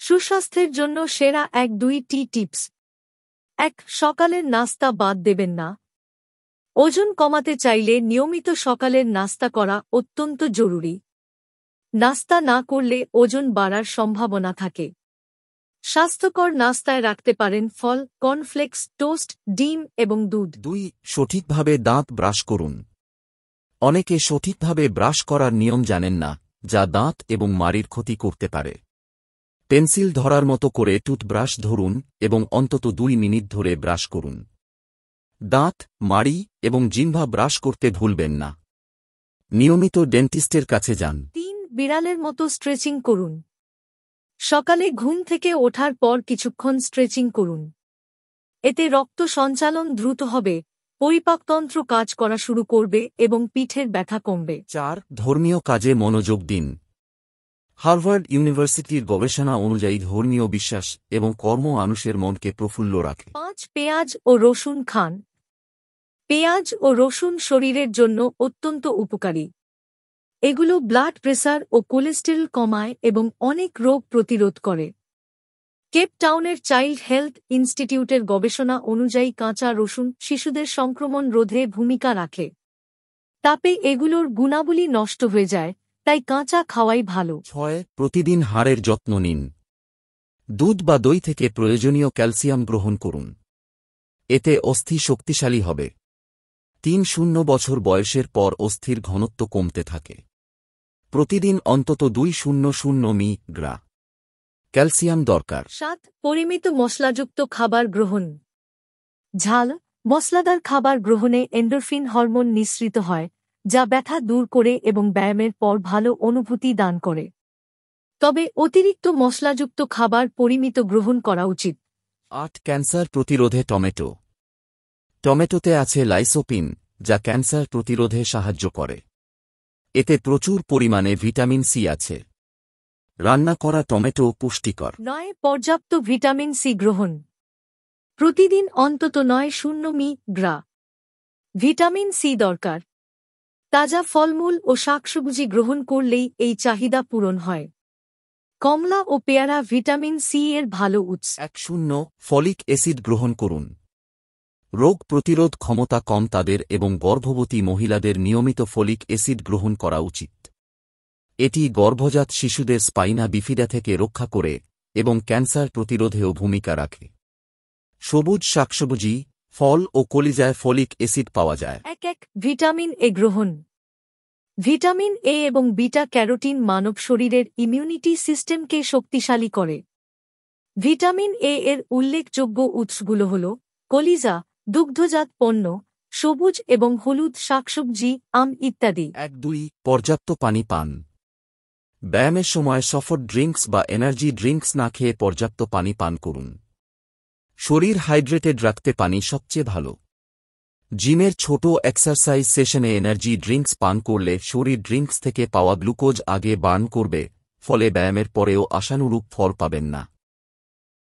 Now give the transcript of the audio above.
সুস্বাস্থ্যের জন্য সেরা 1-2টি টিপস। 1. সকালের নাস্তা বাদ দেবেন না। ওজন কমাতে চাইলে নিয়মিত সকালের নাস্তা করা অত্যন্ত জরুরি। নাস্তা না করলে ওজন বাড়ার সম্ভাবনা থাকে। স্বাস্থ্যকর নাস্তায় রাখতে পারেন ফল, কর্নফ্লেক্স, টোস্ট, ডিম এবং দুধ। 2. সঠিকভাবে দাঁত ব্রাশ করুন। অনেকে সঠিকভাবে ব্রাশ করার নিয়ম জানেন না, যা দাঁত এবং মাড়ির ক্ষতি করতে পারে। পেন্সিল ধরার মতো করে টুথব্রাশ ধরুন এবং অন্তত 2 মিনিট ধরে ব্রাশ করুন। দাঁত, মাড়ি এবং জিহ্বা ব্রাশ করতে ভুলবেন না। নিয়মিত ডেন্টিস্টের কাছে যান। 3. বিড়ালের মতো স্ট্রেচিং করুন। সকালে ঘুম থেকে ওঠার পর কিছুক্ষণ স্ট্রেচিং করুন। এতে রক্ত সঞ্চালন দ্রুত হবে, পরিপাকতন্ত্র কাজ করা শুরু করবে এবং পিঠের ব্যথা কমবে। 4. ধর্মীয় কাজে মনোযোগ দিন। হার্ভার্ড ইউনিভার্সিটির গবেষণা অনুযায়ী ধর্মীয় বিশ্বাস এবং কর্ম মানুষের মনকে প্রফুল্ল রাখে। 5. পেঁয়াজ ও রসুন খান। পেঁয়াজ ও রসুন শরীরের জন্য অত্যন্ত উপকারী। এগুলো ব্লাড প্রেসার ও কোলেস্টেরল কমায় এবং অনেক রোগ প্রতিরোধ করে। কেপ টাউনের চাইল্ড হেলথ ইনস্টিটিউটের গবেষণা অনুযায়ী কাঁচা রসুন শিশুদের সংক্রমণ রোধে ভূমিকা রাখে। তাপে এগুলোর গুণাবলী নষ্ট হয়ে যায়, তাই কাঁচা খাওয়াই ভালো। 6. প্রতিদিন হাড়ের যত্ন নিন। দুধ বা দই থেকে প্রয়োজনীয় ক্যালসিয়াম গ্রহণ করুন। এতে অস্থি শক্তিশালী হবে। 3-0 বছর বয়সের পর অস্থির ঘনত্ব কমতে থাকে। প্রতিদিন অন্তত 200 মি. ক্যালসিয়াম দরকার। 7. পরিমিত মশলাযুক্ত খাবার গ্রহণ। ঝাল, মশলাদার খাবার গ্রহণে এন্ডোরফিন হরমোন নিঃসৃত হয়, যা ব্যথা দূর করে এবং ব্যায়ামের পর ভালো অনুভূতি দান করে। তবে অতিরিক্ত মশলাযুক্ত খাবার পরিমিত গ্রহণ করা উচিত। 8. ক্যান্সার প্রতিরোধে টমেটো। টমেটোতে আছে লাইসোপিন, যা ক্যান্সার প্রতিরোধে সাহায্য করে। এতে প্রচুর পরিমাণে ভিটামিন সি আছে। রান্না করা টমেটো পুষ্টিকর। 9. পর্যাপ্ত ভিটামিন সি গ্রহণ। প্রতিদিন অন্তত 9-0 মি. ভিটামিন সি দরকার। তাজা ফলমূল ও শাকসবজি গ্রহণ করলেই এই চাহিদা পূরণ হয়। কমলা ও পেয়ারা ভিটামিন সি এর ভালো উৎস। 10. ফলিক অ্যাসিড গ্রহণ করুন। রোগ প্রতিরোধ ক্ষমতা কম তাদের এবং গর্ভবতী মহিলাদের নিয়মিত ফলিক অ্যাসিড গ্রহণ করা উচিত। এটি গর্ভজাত শিশুদের স্পাইনা বিফিডা থেকে রক্ষা করে এবং ক্যান্সার প্রতিরোধেও ভূমিকা রাখে। সবুজ শাকসবজি, ফল ও কলিজায় ফলিক অ্যাসিড পাওয়া যায়। 1. ভিটামিন এ গ্রহণ। ভিটামিন এ এবং বিটা ক্যারোটিন মানব শরীরের ইমিউনিটি সিস্টেমকে শক্তিশালী করে। ভিটামিন এ এর উল্লেখযোগ্য উৎসগুলো হল কলিজা, দুগ্ধজাত পণ্য, সবুজ এবং হলুদ শাকসবজি, আম ইত্যাদি। 1-2. পর্যাপ্ত পানি পান। ব্যায়ামের সময় সফট ড্রিঙ্কস বা এনার্জি ড্রিঙ্কস না খেয়ে পর্যাপ্ত পানি পান করুন। শরীর হাইড্রেটেড রাখতে পানি সবচেয়ে ভালো। জিমের ছোট এক্সারসাইজ সেশনে এনার্জি ড্রিঙ্কস পান করলে শরীর ড্রিঙ্কস থেকে পাওয়া গ্লুকোজ আগে বার্ন করবে, ফলে ব্যায়ামের পরেও আশানুরূপ ফল পাবেন না।